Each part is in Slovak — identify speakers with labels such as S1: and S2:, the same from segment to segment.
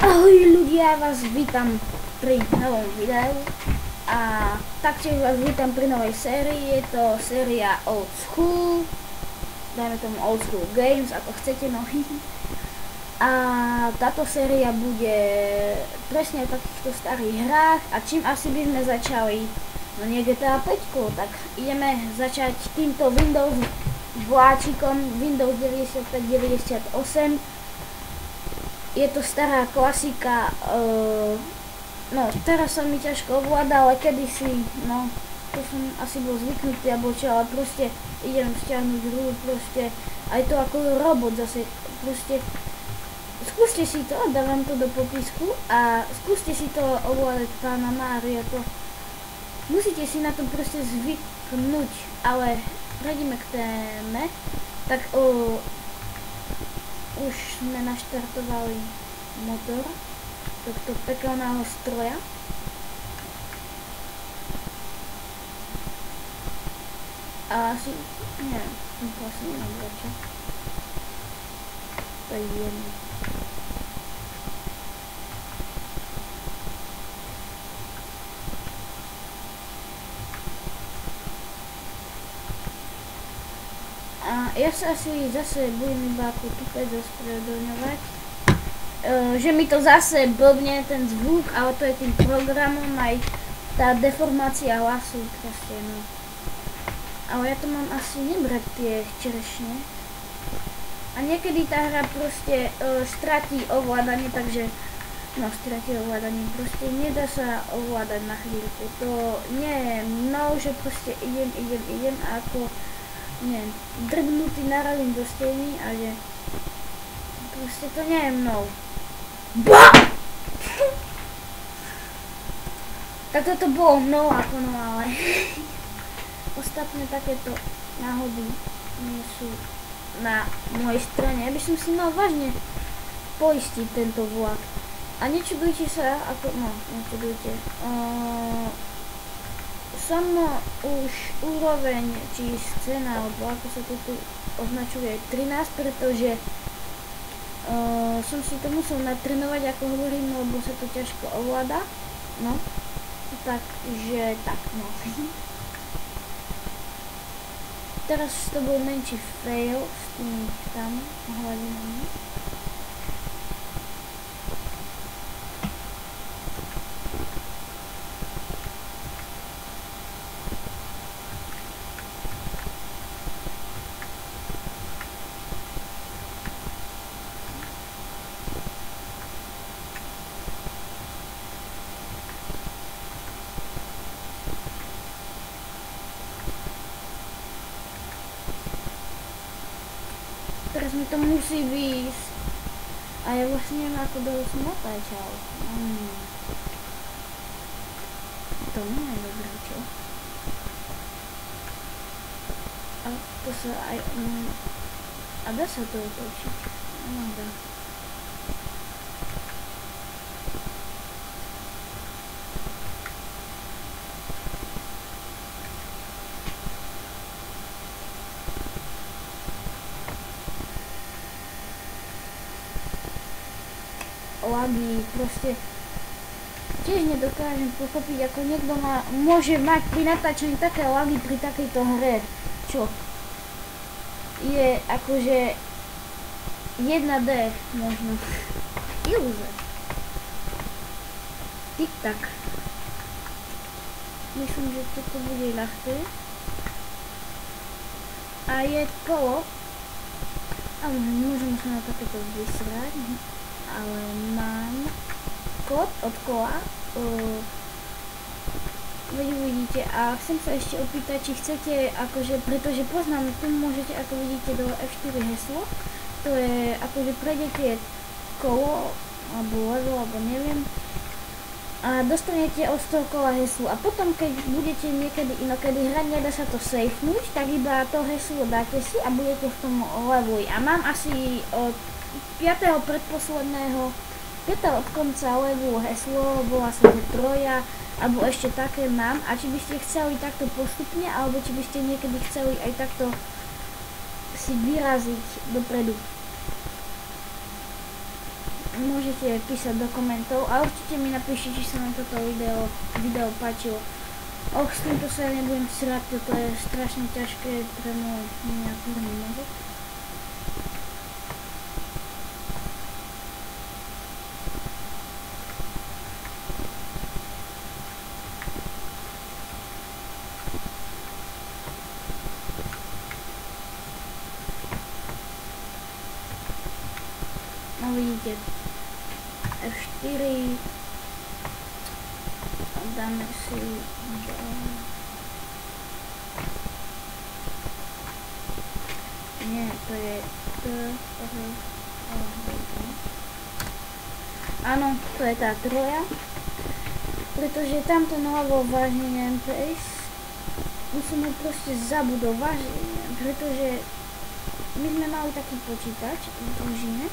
S1: Ahoj ľudia, vás vítam pri novom videu a taktiež vás vítam pri novej sérii. Je to séria Old School, dajme tomu Old School Games, ako chcete, no. A táto séria bude presne o takýchto starých hrách a čím asi by sme začali, no nie GTA 5, tak ideme začať týmto Windows vláčikom, Windows 95-98. Je to stará klasika, no teraz sa mi ťažko ovláda, ale kedysi, no to som asi bol zvyknutý alebo čo, ale proste idem stiahnuť hru, proste aj to ako robot zase, proste skúste si to, dávam to do popisku a skúste si to ovládať pána Mária, to musíte si na to proste zvyknúť, ale prejdeme k téme, tak už sme naštartovali motor tohto pekelného stroja. A asi, neviem, to asi nemám radšej. To je jedno. Ja sa asi zase budem iba ako tupec ospravedlňovať, že mi to zase blbne ten zvuk, ale to je tým programom aj tá deformácia hlasu proste, no. Ale ja to mám asi nebrať tie čerešne. A niekedy tá hra proste stratí ovládanie, takže no stratí ovládanie, proste nedá sa ovládať na chvíľku. To nie je mnou, že proste idem a ako neviem, drbnutý narazím do steny a že proste to nie je mnou. BA! Tak toto bolo mnou ako no, ale ostatné takéto náhody nie sú na mojej strane. Ja by som si mal vážne poistiť tento vlak. A nečudujte sa, ako, no, nečudujte. Som už úroveň, či scéna, alebo ako sa to tu označuje, 13, pretože som si to musel natrénovať, ako hovorím, lebo sa to ťažko ovláda. No, takže tak, no. Teraz to bol menší fail s tými tam hladinami. Teraz mi to musí výjsť. A ja vlastne neviem, ako dole som natáčal. To nie je dobré, čo? A to sa aj... a dá sa to otočiť? No dá. Lagy, proste tiež nedokážem pochopiť, ako niekto môže mať pri natáčaní také lagy pri takejto hre, čo je akože 1D možno. Ilúze. Tik-tak. Myslím, že toto bude ľahké. A je kolo. A môžem sa na takéto vysrať. Ale mám kód od kola, vidíte, a chcem sa ešte opýtať, či chcete, akože, pretože poznám, tu môžete, ako vidíte, do F4 heslo, to je, akože prejdete kolo, alebo level, alebo neviem, a dostanete od toho kola heslo, a potom, keď budete niekedy inokedy hrať, nedá sa to safenúť, tak iba to heslo dáte si a budete v tom leveli. A mám asi od 5. predposledného, 5. od konca levelu heslo, bola sa troja, alebo ešte také mám. A či by ste chceli takto postupne, alebo či by ste niekedy chceli aj takto si vyraziť dopredu. môžete písať do komentov a určite mi napíšte, či sa vám toto video páčilo. S týmto sa nebudem srať, toto je strašne ťažké pre môj miniatúrny mozog. No vidíte, F4 a dáme si nie, to je áno, to je tá troja, pretože tamto naľavo vážne neviem prejsť, musím ho proste zabudovať, pretože my sme mali taký počítač v družine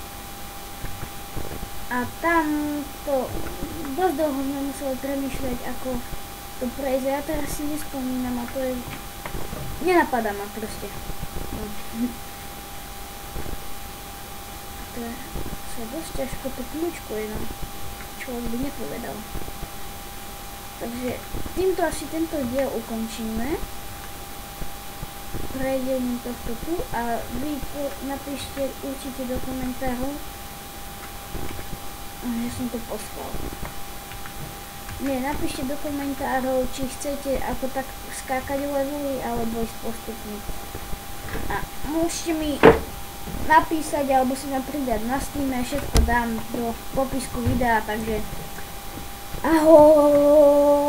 S1: a tam to dosť dlho sme museli premýšľať, ako to prejsť. Ja teraz si nespomínam a to je... nenapadá ma proste. No. To je dosť ťažko to kľúčkuje, no. Človek by nepovedal. Takže týmto asi tento diel ukončíme. Prejdením tohto tu a vy napíšte určite do komentárov, že som to poslal. Nie, napíšte do komentárov, či chcete ako tak skákať levely, alebo ísť postupne. A môžete mi napísať, alebo si ma pridať na Steame, všetko dám do popisku videa, takže ahoj!